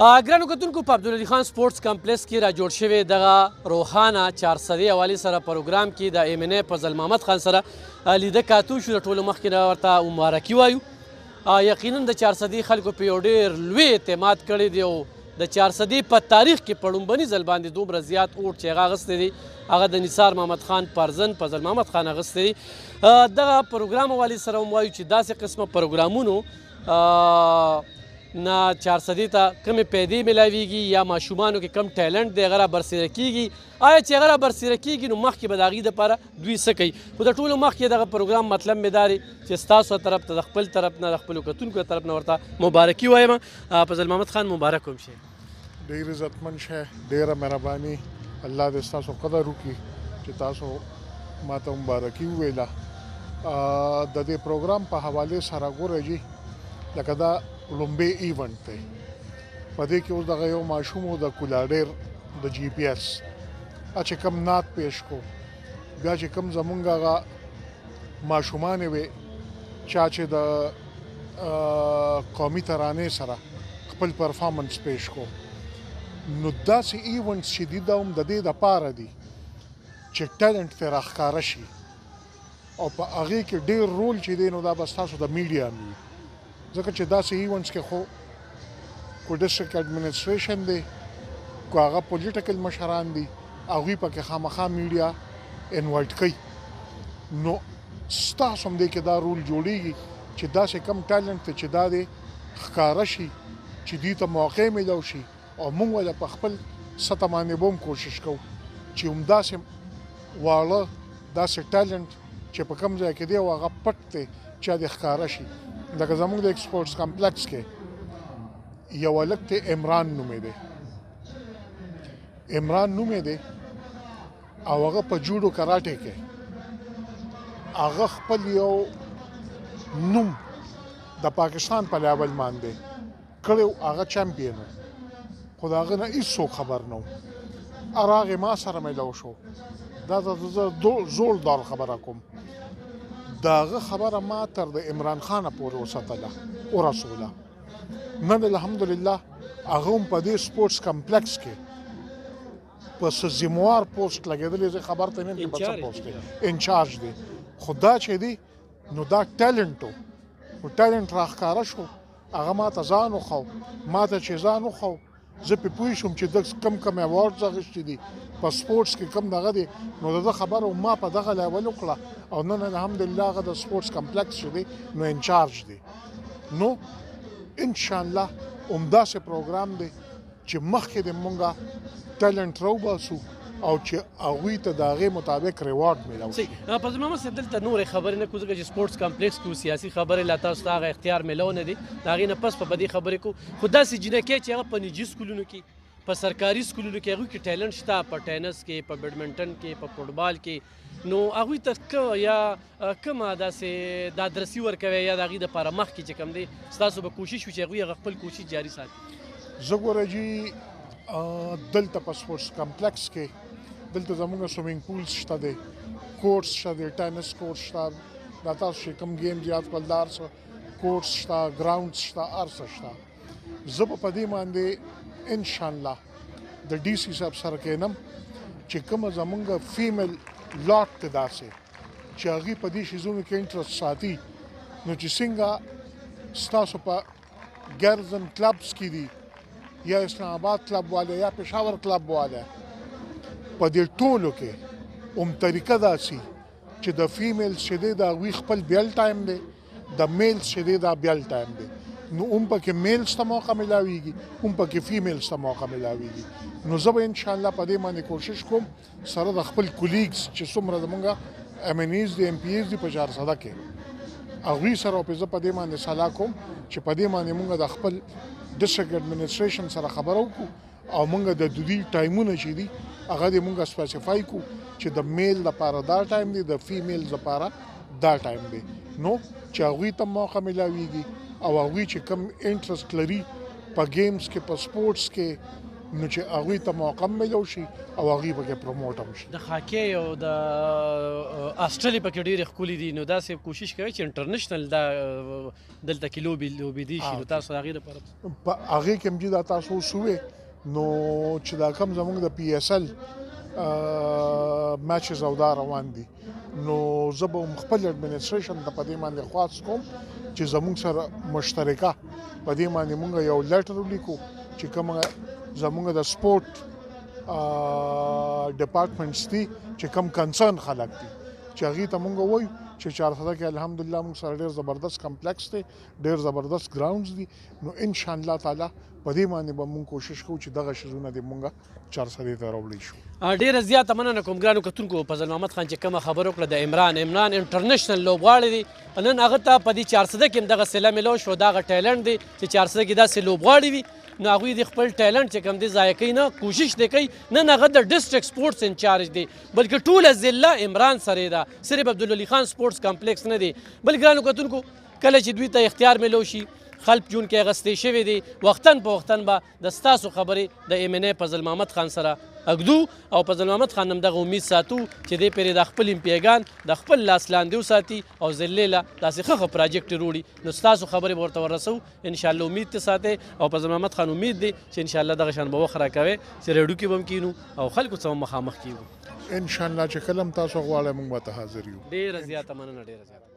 ګرانو کتونکو په عبدالعلي خان سپورټس کمپلیکس کې را جوړ شوی دغه روحانه 400 حوالې سره پروګرام کې د ایم ان ای فضل محمد خان سره لیده کاتو شو. د ټولو مخکې نه ورته مبارکي وایو. یقینا د 400 خلکو په یو ډېر لوی اعتماد کړی دی او د 400 په تاریخ کې په لومبني ځل باندې دومره زیات اوټ چې هغه اخیستی دی هغه د نثار محمد خان پرزن فضل محمد خان اخیستی دی. دغه پروګرام حوالې سره هم وایو چې داسې قسمه پروګرامونو نه 400 ته کمې پیدې میلاویږي یا ماشومانو کې کم ټیلنټ دی هغه را برسېره کیږي. آیا چې هغه را برسېره کیږي نو مخکې به د هغې دپاره دوی څه کوي؟ خو د ټولو مخکې دغه پروګرام مطلب مې دا دی چې ستاسو طرف ته د خپل طرف نه د خپلو کتونکو طرف نه ورته مبارکي وایم. فضل محمد خان مبارک هم شي. ډېر عزتمن شی، ډېره مهرباني. الله دې ستاسو قدر وکړي چې تاسو ما ته مبارکي وویله. د دې پروګرام په حوالې سره ګوره جي لکه دا لومبی ایونټ دی. په دې کې اوس دغه یو ماشوم د کولاډیر د جی پی ایس چې کم نعت پیش کو، بیا چې کم زمونږ هغه ماشومان وي چا چې د قومي ترانې سره خپل پرفارمنس پیش کو، نو داسې ایونټس چې دي دا هم د دې دپاره دي چې ټیلنټ ترې راښکاره شي او په هغې کې ډېر رول چې دی نو دا به ستاسو د میډیا وي. ځکه چې داسې ایونټس کې خو کو ډسټرکټ ایډمنسټریشن دی، کو هغه پولیټیکل مشران دي، هغوی پکې خامخا میډیا انوایټ کوي. نو ستاسو هم دی کې دا رول جوړیږي چې داسې کم ټیلنټ دی چې دا دی ښکاره شي، چې دوی ته موقع میلاو شي او موږ ولې په خپل سطح باندې به هم کوشش کوو چې همداسې واړه داسې ټیلنټ چې په کوم ځای کې دی او هغه پټ دی چې د ښکاره شي. لکه زموږ د سپورټس کمپلیکس کې یو هلک دی عمران نومې دی، عمران نومې دی او هغه په جوډو کراټې کې هغه خپل یو نوم د پاکستان په لیول باندې کړی، هغه چمپین و، خو د هغه نه هېڅوک خبر نه و. هغه ما سره میلاو شو. دا زه زوړ دور خبره کوم، د هغه خبره ما تر د عمران خانه پورې وساتله ورسوله. نن الحمدلله هغه هم په دې سپورټس کمپلیکس کې په څه ذموار پوسټ لګېدلی، زه خبر ته نه یم چې په څه پوسټ دی، انچارج دی. خو دا چې دی نو دا ټیلنټ و، نو ټیلنټ راښکاره شو. هغه ما ته ځان وښو، ما ته چې ځان وښو زه پې پوه شوم چې د کم کم ایوارډز اخیستي دي په سپورټس کې کم دغه دی. نو د ده خبره ما په دغه لیول وکړه او نن الحمدلله هغه د سپورټس کمپلیکس چې دی نو انچارج دی. نو انشاءالله همداسې پروګرام دی چې مخکې د مونږه ټیلنټ راوباسو او چې هغوی ته د هغې مطابق ریوارډ میلاو شي. فضل محمد صاحب دلته نورې خبرې نه کوو ځکه چې سپورټس کمپلیکس کې سیاسي خبرې لا تاسو ته هغه اختیار میلاو نه دی، د هغې نه پس په بدې خبرې کوو. خو داسې جینکۍ چې هغه په نجي سکولونو کې په سرکاري سکولونو کې هغوی کې ټیلنټ شته، په ټینس کې، په بیډمنټن کې، په فوټبال کې، نو هغوی ته یا کومه داسې دا درسي ورکوي یا د هغې دپاره مخکې چې کوم دی ستاسو به کوشش وي چې هغوی هغه خپل کوشش جاري ساتي؟ زه ګوره جي دلته په سپورټس کمپلیکس کې دلته زموږ سویمنګ پولز شته دی، کورس شته دی، ټینس کورس شته، دا تاسو چې کوم گیم یاد کړل دا هر څه کورس شته، ګراونډ شته، هر څه شته. زه به په دې باندې انشاءالله د ډي سي صاحب سره کینم چې کومه زموږ فیمیل لاټ دی داسې چې هغوی په دې شیزونو کې انټرسټ ساتي، نو چې څنګه ستاسو په ګرزن کلبس کې دي یا اسلام آباد کلب والا یا پېښور کلب والا، په دې ټولو کې هم طریقه داسې چې د فیمیلز چې دی د هغوی خپل بیل ټایم دی، د میلز چې دی دا بیل ټایم دی، نو هم پکې میلز ته موقع میلاویږي، هم پکې فیمیلز ته موقع میلاویږي. نو زه به انشاءالله په دې باندې کوشش کوم سره د خپل کولیګز چې څومره زمونږ ایم این ایز دي، ایم پی ایز دي په 400 کې، هغوی سره په زه په دې باندې صلاح کوم چې په دې باندې مونږ د خپل ډسټرکټ ایډمنسټریشن سره خبره وکړو او مونږ د دوی ټایمونه چې دي هغه دې مونږ سپیسیفای کړو چې د میل لپاره دا ټایم دی، د فیمیلز لپاره دا ټایم دی، نو چې هغوی ته موقع میلاویږي او هغوی چې کم انټرسټ لري په گیمز کې، په سپورټس کې، نو چې هغوی ته موقع ملو شي او هغوی پکې پروموټ هم شي. د هاکي او د آسټرالیا پکې ډېرې ښکلې دي، نو داسې کوشش کوئ چې انټرنیشنل دا دلته کې لوبې دي شي، نو تاسو د هغې لپاره په هغې کې هم چې دا تاسو اوس ووې نو چې دا کوم زموږ د پی ایس ال میچز او دا روان دي نو زه به هم خپل اډمنسټریشن ته په دې باندې خواست کوم چې زموږ سره مشترکه په دې باندې موږ یو لیټر ولیکو چې کومه زموږ د سپورټ ډپارټمنټس دي چې کوم کنسرن خلک دي چې هغې ته موږ ووایو چې چارسده کې الحمدلله موږ سره ډېر زبردست کمپلیکس دی، ډېر زبردست ګراونډز دي، نو انشاءالله تعالی په دې باندې به موږ کوشش کوو چې دغه شیزونه دې موږ چارسدې ته راوړی شو. ډیره زیاته مننه کوم ګرانو کتونکو. فضل محمد خان چې کومه خبره وکړه د عمران انټرنیشنل لوبغاړی دی، نن هغه ته په دې چارسده کې هم دغه سیله میلو شو، دغه ټیلنټ دی چې چارسده کې داسې لوبغاړي وي نو هغوی د خپل ټیلنټ چې کوم دی ضایع کوي نه، کوشش دی کوي. نن هغه د ډسټرکټ سپورټس انچارج دی، بلکې ټوله ضلع عمران سره ده، صرف عبدالولي خان سپورټس کمپلیکس نه دی. بل ګرانو کتونکو کله چې دوی ته اختیار میلو شي، خلف جون کې اغستې شوی دی، وختن په وختن به د ستاسو خبرې د ایم این ای فضل محمد خان سره اږدو او فضل محمد خان هم دغه امید ساتو چې دې پرې د خپل امپیګان د خپل لاس لاندې وساتي او ضلع له داسې ښه پراجیکټ وروړي. نو ستاسو خبرې به ورته ورسو انشاءالله، امید ته ساتئ او فضل محمد خان امید دی چې انشاءالله دغه شان به وخت راکوئ چې ریډیو کې به هم کینو او خلکو څخه مخامخ کیږو. انشاءالله چې کله هم تاسو غواړئ موږ به ته حاضر یو. ډېره زیاته مننه، ډېره زیاته.